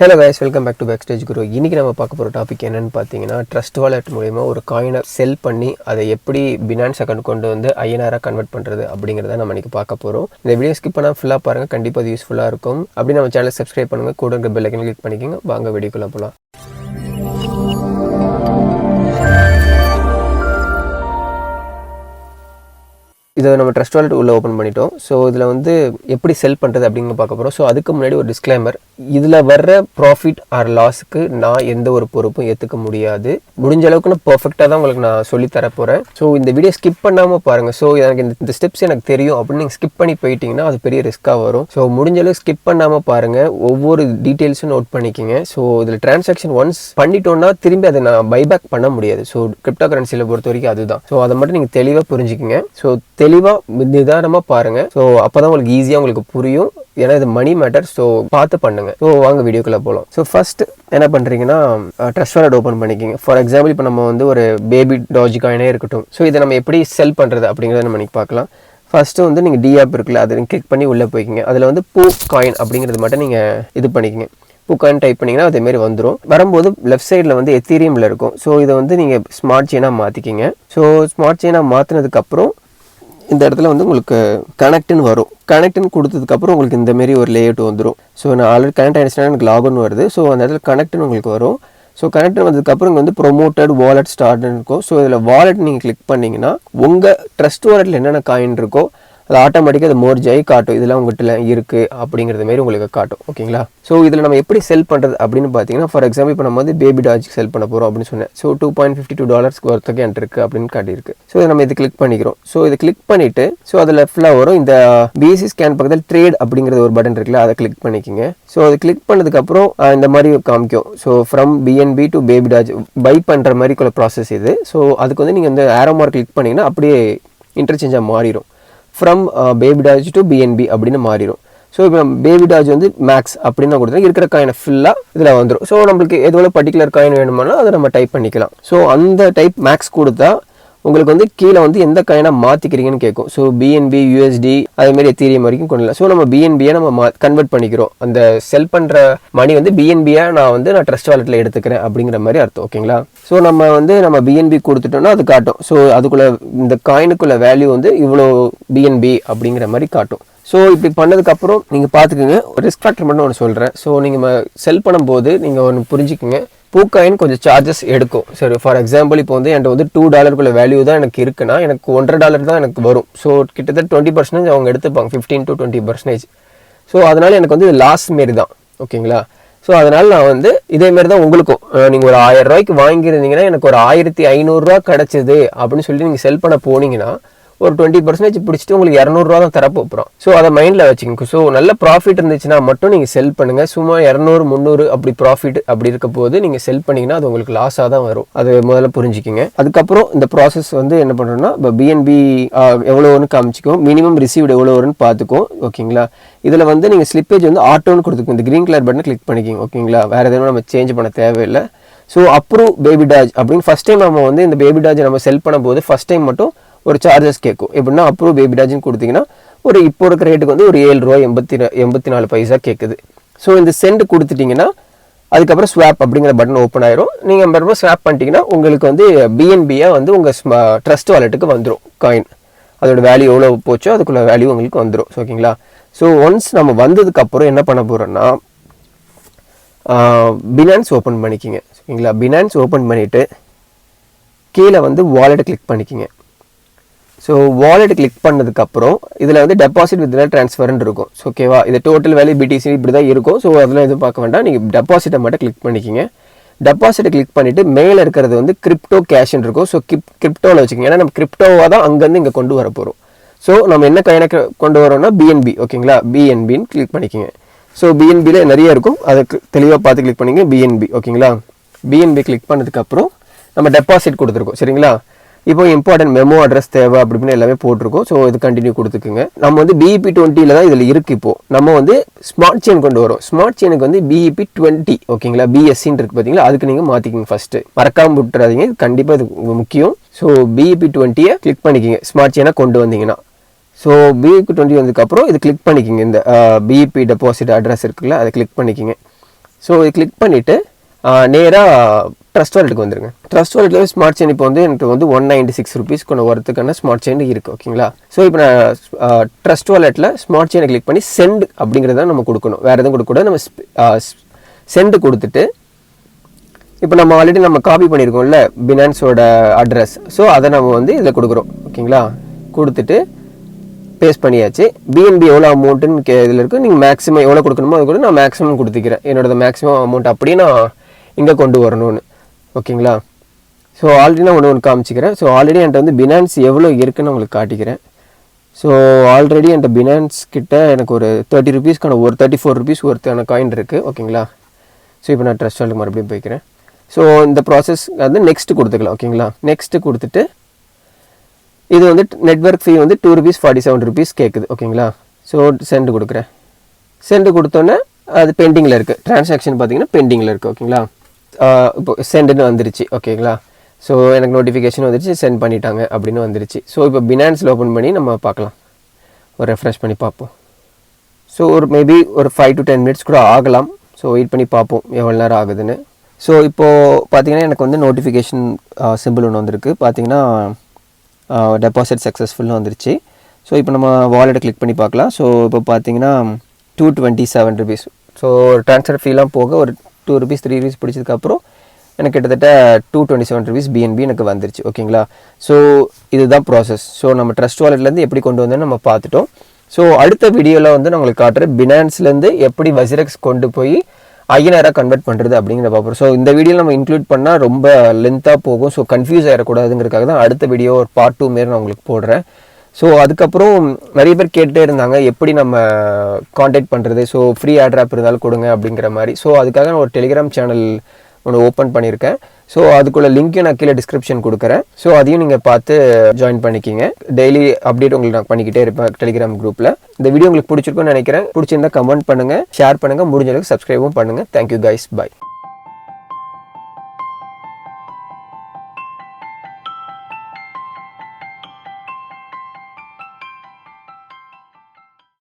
Hello guys, welcome back to Backstage Guru. இன்னைக்கு நம்ம பார்க்க போற டாபிக் என்னன்னு பாத்தீங்கன்னா ட்ரஸ்ட் வாலெட் மூலமா ஒரு காயினை செல் பண்ணி அதை எப்படி Binance அக்கவுண்ட் கொண்டு வந்து INR கன்வெர்ட் பண்றது அப்படிங்கறத நம்ம இன்னைக்கு பார்க்க போறோம். இந்த வீடியோ ஸ்கிப் பண்ணாம ஃபுல்லா பாருங்க, கண்டிப்பா இது யூஸ்ஃபுல்லா இருக்கும். அப்படி நம்ம சேனலை சப்ஸ்கிரைப் பண்ணுங்க, கூட இருக்க பெல் ஐகானை கிளிக் பண்ணிக்கங்க. வாங்க வீடியோக்குள்ள போலாம். இதை நம்ம ட்ரஸ்ட் வாலெட் உள்ள ஓப்பன் பண்ணிட்டோம். ஸோ இதில் வந்து எப்படி செல் பண்ணுறது அப்படிங்கிற பார்க்க போகிறோம். ஸோ அதுக்கு முன்னாடி ஒரு டிஸ்க்ளைமர், இதில் வர்ற ப்ராஃபிட் ஆர் லாஸுக்கு நான் எந்த ஒரு பொறுப்பும் ஏற்றுக்க முடியாது. முடிஞ்ச அளவுக்கு நான் பர்ஃபெக்டாக தான் உங்களுக்கு நான் சொல்லித்தர போகிறேன். ஸோ இந்த வீடியோ ஸ்கிப் பண்ணாமல் பாருங்கள். ஸோ எனக்கு இந்த ஸ்டெப்ஸ் எனக்கு தெரியும் அப்படின்னு நீங்கள் ஸ்கிப் பண்ணி போயிட்டீங்கன்னா அது பெரிய ரிஸ்க்காக வரும். ஸோ முடிஞ்ச அளவுக்கு ஸ்கிப் பண்ணாமல் பாருங்கள், ஒவ்வொரு டீட்டெயில்ஸும் நோட் பண்ணிக்கோங்க. ஸோ இதில் டிரான்சாக்ஷன் ஒன்ஸ் பண்ணிட்டோன்னா திரும்பி அதை நான் பைபேக் பண்ண முடியாது. ஸோ கிரிப்டோ கரன்சியில் பொறுத்த வரைக்கும் அதுதான். ஸோ அதை மட்டும் நீங்கள் தெளிவாக புரிஞ்சுக்கிங்க. ஸோ தெளிவாக நிதானமாக பாருங்கள். ஸோ அப்போ தான் உங்களுக்கு ஈஸியாக உங்களுக்கு புரியும். ஏன்னா இது மணி மேட்டர். ஸோ பார்த்து பண்ணுங்க. ஸோ வாங்க வீடியோக்குள்ளே போகலாம். ஸோ ஃபர்ஸ்ட் என்ன பண்ணுறீங்கன்னா ட்ரஸ்ட் வாலெட் ஓப்பன் பண்ணிக்கிங்க. ஃபார் எக்ஸாம்பிள் இப்போ நம்ம வந்து ஒரு பேபி Dogecoin இருக்கட்டும். ஸோ இதை நம்ம எப்படி செல் பண்ணுறது அப்படிங்கிறத நம்ம இன்னைக்கு பார்க்கலாம். ஃபர்ஸ்ட்டு வந்து நீங்கள் DYOR இருக்குல்ல, அதை நீங்கள் கிளிக் பண்ணி உள்ளே போய்க்கிங்க. அதில் வந்து Poocoin அப்படிங்கிறது மட்டும் நீங்கள் இது பண்ணிக்கிங்க. Poocoin டைப் பண்ணிங்கன்னா அதேமாரி வந்துடும். வரும்போது லெஃப்ட் சைடில் வந்து எத்தீரியமில் இருக்கும். ஸோ இதை வந்து நீங்கள் ஸ்மார்ட் செயினாக மாற்றிக்கிங்க. ஸோ ஸ்மார்ட் செயினாக மாற்றினதுக்கப்புறம் இந்த இடத்துல வந்து உங்களுக்கு கனெக்ட்னு வரும். கனெக்ட்னு கொடுத்ததுக்கப்புறம் உங்களுக்கு இந்தமாரி ஒரு லேஅவுட் வந்துடும். ஸோ நான் ஆல்ரெடி கனெக்ட் ஆகிடுச்சுன்னா எனக்கு லாகின் வருது. ஸோ அந்த இடத்துல கனெக்ட்னு உங்களுக்கு வரும். ஸோ கனெக்ட் வந்ததுக்கப்புறம் இங்கே வந்து ப்ரொமோட்டட் வாலெட் ஸ்டார்ட்னு இருக்கும். ஸோ இதில் வாலெட் நீங்கள் கிளிக் பண்ணிங்கன்னா உங்கள் ட்ரஸ்ட் வாலெட்டில் என்னென்ன காயின் இருக்கோ அது ஆட்டோமேட்டிக்காக அது மோர்ஜ் ஆகி காட்டும். இதெல்லாம் உங்கள்கிட்ட இருக்குது அப்படிங்கிறது மாரி உங்களுக்கு காட்டும். ஓகேங்களா? ஸோ இதில் நம்ம எப்படி செல் பண்ணுறது அப்படின்னு பார்த்தீங்கன்னா, ஃபார் எக்ஸாம்பிள் இப்போ நம்ம வந்து பேபி டாஜ் செல் பண்ண போகிறோம் அப்படின்னு சொன்னேன். ஸோ $2.52 ஒர்த்துக்கு என்கிட்ட இருக்குது அப்படின்னு காட்டியிருக்கு. ஸோ இதை நம்ம இது கிளிக் பண்ணிக்கிறோம். ஸோ இதை கிளிக் பண்ணிவிட்டு ஸோ அதில் ஃபுல்லாக வரும். இந்த பிஎஸ்சி ஸ்கேன் பக்கத்தில் ட்ரேட் அப்படிங்கிறது ஒரு பட்டன் இருக்குல்ல, அதை கிளிக் பண்ணிக்கிங்க. ஸோ அதை கிளிக் பண்ணதுக்கப்புறம் இந்த மாதிரி காமிக்கும். So from BNB to Baby Doge buy பண்ணுற மாதிரி ப்ராசஸ் இது. ஸோ அதுக்கு வந்து நீங்கள் இந்த ஆரோ மார்க் கிளிக் பண்ணிங்கன்னா அப்படியே இன்டர்சேஞ்சாக மாறிடும். ஃப்ரம் பேபி டாஜ் டு BNB அப்படின்னு மாறிடும். ஸோ இப்போ பேபி டாஜ் வந்து மேக்ஸ் அப்படின்னு நான் கொடுத்தேன். இருக்கிற காயினை ஃபுல்லாக இதில் வந்துடும். ஸோ நம்மளுக்கு எதுவும் பர்டிகுலர் காயின் வேணுமானா அதை நம்ம டைப் பண்ணிக்கலாம். ஸோ அந்த டைப் மேக்ஸ் கொடுத்தா உங்களுக்கு வந்து கீழே வந்து எந்த காயினாக மாற்றிக்கிறீங்கன்னு கேட்கும். ஸோ BNB, USD அதேமாரி எத்தீரியம் வரைக்கும் கொண்டு வரலாம். ஸோ நம்ம BNB நம்ம கன்வெர்ட் பண்ணிக்கிறோம். அந்த செல் பண்ணுற மணி வந்து BNB நான் ட்ரஸ்ட் வாலெட்டில் எடுத்துக்கிறேன் அப்படிங்கிற மாதிரி அர்த்தம். ஓகேங்களா? ஸோ நம்ம BNB கொடுத்துட்டோம்னா அது காட்டும். ஸோ அதுக்குள்ளே இந்த காயினுக்குள்ள வேல்யூ வந்து இவ்வளோ BNB அப்படிங்கிற மாதிரி காட்டும். ஸோ இப்படி பண்ணதுக்கப்புறம் நீங்கள் பார்த்துக்குங்க. ஒரு ரிஸ்க் ஃபேக்டர் மட்டும் ஒன்று சொல்கிறேன். ஸோ நீங்கள் செல் பண்ணும்போது நீங்கள் ஒன்று புரிஞ்சுக்குங்க, Poocoin கொஞ்சம் சார்ஜஸ் எடுக்கும். சரி, ஃபார் எக்ஸாம்பிள் இப்போ வந்து என்கிட்ட வந்து $2 வேல்யூ தான் எனக்கு இருக்குன்னா எனக்கு $1.5 தான் எனக்கு வரும். ஸோ கிட்டத்தட்ட 20% அவங்க எடுத்துப்பாங்க, 15 to 20%. ஸோ அதனால் எனக்கு வந்து இது லாஸ் மாரி தான். ஓகேங்களா? ஸோ அதனால் நான் வந்து இதேமாரி தான் உங்களுக்கும், நீங்கள் ஒரு $1000 வாங்கியிருந்தீங்கன்னா எனக்கு ஒரு $1500 கிடச்சிது அப்படின்னு சொல்லி நீங்கள் செல் பண்ண போனீங்கன்னா ஒரு 20% பிடிச்சிட்டு உங்களுக்கு $200 தான் தரப்போகிறோம். ஸோ அதை மைண்டில் வச்சுக்கோங்க. ஸோ நல்ல ப்ராஃபிட் இருந்துச்சுன்னா மட்டும் நீங்கள் செல் பண்ணுங்கள். சும்மா 200, 300 அப்படி ப்ராஃபிட் அப்படி இருக்க போது நீங்கள் செல் பண்ணிங்கன்னா அது உங்களுக்கு லாஸாக தான் வரும். அது முதல்ல புரிஞ்சுக்கிங்க. அதுக்கப்புறம் இந்த ப்ராசஸ் வந்து என்ன பண்ணுறோன்னா, இப்போ BNB எவ்வளோன்னு காமிச்சிக்கும், மினிமம் ரிசீவ்டு எவ்வளோ வரும்னு பார்த்துக்கும். ஓகேங்களா? இதில் வந்து நீங்கள் ஸ்லிப்பேஜ் வந்து ஆட்டோன்னு கொடுத்துக்கும். இந்த க்ரீன் கலர் பட்டனை கிளிக் பண்ணிக்கிங்க. ஓகேங்களா? வேறு எதுவும் நம்ம சேஞ்ச் பண்ண தேவையில்லை. ஸோ அப்ரூவ் பேபி டாஜ் அப்படின்னு ஃபஸ்ட் டைம் நம்ம வந்து இந்த பேபி டாஜ் நம்ம செல் பண்ணும்போது ஃபஸ்ட் டைம் மட்டும் ஒரு சார்ஜஸ் கேட்கும். எப்படின்னா அப்ரூவ் பேபி டாஜ்னு கொடுத்தீங்கன்னா ஒரு இப்போ இருக்கிற ரேட்டுக்கு வந்து ஒரு $7.84 கேட்குது. ஸோ இந்த சென்ட் கொடுத்துட்டிங்கன்னா அதுக்கப்புறம் ஸ்வாப் அப்படிங்கிற பட்டன் ஓப்பன் ஆயிரும். நீங்கள் மறுபடியும் ஸ்வாப் பண்ணிட்டீங்கன்னா உங்களுக்கு வந்து BNB வந்து உங்கள் ட்ரஸ்ட் வாலெட்டுக்கு வந்துடும். காயின் அதோட வேல்யூ எவ்வளோ போச்சோ அதுக்குள்ள வேல்யூ உங்களுக்கு வந்துடும். ஓகேங்களா? ஸோ ஒன்ஸ் நம்ம வந்ததுக்கப்புறம் என்ன பண்ண போகிறோன்னா Binance ஓப்பன் பண்ணிக்கிங்க. ஓகேங்களா? Binance ஓப்பன் பண்ணிவிட்டு கீழே வந்து வாலெட்டை கிளிக் பண்ணிக்கிங்க. ஸோ வாலெட் கிளிக் பண்ணதுக்கப்புறம் இதில் வந்து டெபாசிட் வித் ட்ரான்ஸ்ஃபர்ன்னு இருக்கும். ஸோ ஓகேவா? இது டோட்டல் வேல்யூ BTC இப்படி தான் இருக்கும். ஸோ அதெல்லாம் எதுவும் பார்க்க வேண்டாம். நீங்கள் டெபாசிட்டை மட்டும் கிளிக் பண்ணிக்கிங்க. டெபாசிட்டை கிளிக் பண்ணிவிட்டு மேலே இருக்கிறது வந்து கிரிப்டோ கேஷ்ன்னு இருக்கும். ஸோ கிரிப்டோவில் வச்சுக்கோங்க. ஏன்னா நம்ம கிரிப்டோவாக தான் அங்கேருந்து இங்கே கொண்டு வர போகிறோம். ஸோ நம்ம என்ன காயினை கொண்டு வரோம்னா BNB. ஓகேங்களா? BNBன்னு கிளிக் பண்ணிக்கிங்க. ஸோ BNBயில் நிறைய இருக்கும், அதுக்கு தெளிவாக பார்த்து கிளிக் பண்ணிங்க. BNB. ஓகேங்களா? BNB கிளிக் பண்ணதுக்கப்புறம் நம்ம டெபாசிட் கொடுத்துருக்கோம். சரிங்களா? இப்போ இம்பார்ட்டன்ட் மெமோ அட்ரஸ் தேவை அப்படின்னு எல்லாமே போட்டிருக்கோம். ஸோ இது கண்டினியூ கொடுத்துக்குங்க. நம்ம வந்து BEP20 தான் இதில் இருக்குது. இப்போது நம்ம வந்து ஸ்மார்ட் செயின் கொண்டு வரோம். ஸ்மார்ட் செயினுக்கு வந்து BEP20. ஓகேங்களா? BSCன்னு இருக்குது பார்த்தீங்களா? அதுக்கு நீங்கள் மாற்றிக்கிங்க. ஃபஸ்ட்டு மறக்காமல் விட்டுறாதீங்க, கண்டிப்பாக இது முக்கியம். ஸோ BEP20 கிளிக் பண்ணிக்கிங்க ஸ்மார்ட் செயினை கொண்டு வந்தீங்கன்னா. ஸோ BEP20 வந்ததுக்கப்புறம் இது கிளிக் பண்ணிக்கிங்க. இந்த BEP டெபாசிட் அட்ரஸ் இருக்குல்ல, அதை கிளிக் பண்ணிக்கிங்க. ஸோ இது கிளிக் பண்ணிவிட்டு நேராக ட்ரஸ்ட் வாலெட்டுக்கு வந்துருங்க. ட்ரஸ்ட் வாலெட்டில் ஸ்மார்ட் செயின் இப்போ வந்து எனக்கு வந்து 196 ருபீஸ் கொண்டு வரதுக்கான ஸ்மார்ட் செயின் இருக்குது. ஓகேங்களா. ஸோ இப்போ நான் ட்ரஸ்ட் வாலெட்டில் ஸ்மார்ட் செயினை கிளிக் பண்ணி சென்ட் அப்படிங்கிறத நம்ம கொடுக்கணும். வேறு எதுவும் கொடுக்கக்கூடாது. நம்ம சென்ட் கொடுத்துட்டு இப்போ நம்ம ஆல்ரெடி நம்ம காப்பி பண்ணியிருக்கோம்ல பினான்ஸோட அட்ரஸ். ஸோ அதை நம்ம வந்து இதில் கொடுக்குறோம். ஓகேங்களா. கொடுத்துட்டு பேஸ்ட் பண்ணியாச்சு. பிஎன்பி எவ்வளோ அமௌண்ட்டுன்னு இதில் இருக்குது. நீங்கள் மேக்ஸிமம் எவ்வளோ கொடுக்கணுமோ அது கூட நான் மேக்ஸிமம் கொடுத்துக்கிறேன். என்னோட மேக்ஸிமம் அமௌண்ட் அப்படியே நான் இங்கே கொண்டு வரணும்னு. ஓகேங்களா. ஸோ ஆல்ரெடி நான் ஒன்று காமிச்சிக்கிறேன். ஸோ ஆல்ரெடி என்கிட்ட வந்து பினான்ஸ் எவ்வளோ இருக்குன்னு உங்களுக்கு காட்டிக்கிறேன். ஸோ ஆல்ரெடி என்கிட்ட பினான்ஸ் கிட்ட எனக்கு ஒரு 30 ருபீஸ்க்கான ஒரு 34 ருபீஸ் ஒருத்தான காயின் இருக்குது. ஓகேங்களா. ஸோ இப்போ நான் ட்ரஸ்ட் வாலெட்டுக்கு மறுபடியும் போய்க்கிறேன். ஸோ இந்த ப்ராசஸ் வந்து நெக்ஸ்ட்டு கொடுத்துக்கலாம். ஓகேங்களா. நெக்ஸ்ட்டு கொடுத்துட்டு இது வந்து நெட்வொர்க் ஃபீ வந்து 2 ருபீஸ் 47 ருபீஸ் கேட்குது. ஓகேங்களா. ஸோ சென்ட் கொடுக்குறேன். சென்ட் கொடுத்தோன்னே அது பெண்டிங்கில் இருக்குது. ட்ரான்சாக்ஷன் பார்த்தீங்கன்னா பெண்டிங்கில் இருக்குது. ஓகேங்களா. இப்போ சென்டுன்னு வந்துருச்சு. ஓகேங்களா. ஸோ எனக்கு நோட்டிஃபிகேஷன் வந்துருச்சு, சென்ட் பண்ணிட்டாங்க அப்படின்னு வந்துருச்சு. ஸோ இப்போ பினான்ஸில் ஓப்பன் பண்ணி நம்ம பார்க்கலாம். ஒரு ரெஃப்ரெஷ் பண்ணி பார்ப்போம். ஸோ ஒரு மேபி ஒரு 5 to 10 மினிட்ஸ் கூட ஆகலாம். ஸோ வெயிட் பண்ணி பார்ப்போம் எவ்வளோ நேரம் ஆகுதுன்னு. ஸோ இப்போது பார்த்தீங்கன்னா எனக்கு வந்து நோட்டிஃபிகேஷன் சிம்பிள் ஒன்று வந்திருக்கு. பார்த்தீங்கன்னா டெபாசிட் சக்ஸஸ்ஃபுல்னு வந்துருச்சு. ஸோ இப்போ நம்ம வாலெட்டை கிளிக் பண்ணி பார்க்கலாம். ஸோ இப்போ பார்த்தீங்கன்னா 227 ருபீஸ். ஸோ ட்ரான்ஸ்ஃபர் ஃபீலாம் போக ஒரு 2 ருபீஸ் 3 ருபீஸ் பிடிச்சதுக்கப்புறம் எனக்கு கிட்டத்தட்ட 227 ருபீஸ் பிஎன்பி எனக்கு வந்துருச்சு. ஓகேங்களா. ஸோ இதுதான் ப்ராசஸ். ஸோ நம்ம ட்ரஸ்ட் வாலெட்லேருந்து எப்படி கொண்டு வந்தோன்னு நம்ம பார்த்துட்டோம். ஸோ அடுத்த வீடியோவில் வந்து நான் உங்களுக்கு காட்டுறேன் பினான்ஸ்லேருந்து எப்படி வசிரெக்ஸ் கொண்டு போய் ஐஎன்ஆராக கன்வெர்ட் பண்ணுறது அப்படிங்கிற பார்ப்போம். ஸோ இந்த வீடியோவில் நம்ம இன்க்ளூட் பண்ணால் ரொம்ப லென்த்தாக போகும். ஸோ கன்ஃபியூஸ் ஆகிடக்கூடாதுங்கிறதுக்காக தான் அடுத்த வீடியோ ஒரு பார்ட் 2 மாரி நான் உங்களுக்கு போடுறேன். ஸோ அதுக்கப்புறம் நிறைய பேர் கேட்டுகிட்டே இருந்தாங்க எப்படி நம்ம காண்டாக்ட் பண்ணுறது. ஸோ ஃப்ரீ ஆட்ராப் இருந்தாலும் கொடுங்க அப்படிங்கிற மாதிரி. ஸோ அதுக்காக நான் ஒரு டெலிகிராம் சேனல் ஒன்று ஓப்பன் பண்ணியிருக்கேன். ஸோ அதுக்குள்ள லிங்க்கையும் நான் கீழே டிஸ்கிரிப்ஷன் கொடுக்குறேன். ஸோ அதையும் நீங்கள் பார்த்து ஜாயின் பண்ணிக்கிங்க. டெய்லி அப்டேட் உங்களுக்கு நான் பண்ணிக்கிட்டே இருப்பேன் டெலிகிராம் குரூப்பில். இந்த வீடியோ உங்களுக்கு பிடிச்சிருக்குன்னு நினைக்கிறேன். பிடிச்சிருந்தா கமெண்ட் பண்ணுங்கள், ஷேர் பண்ணுங்கள், முடிஞ்ச அளவுக்கு சப்ஸ்கிரைபும் பண்ணுங்கள். Thank you guys. பை.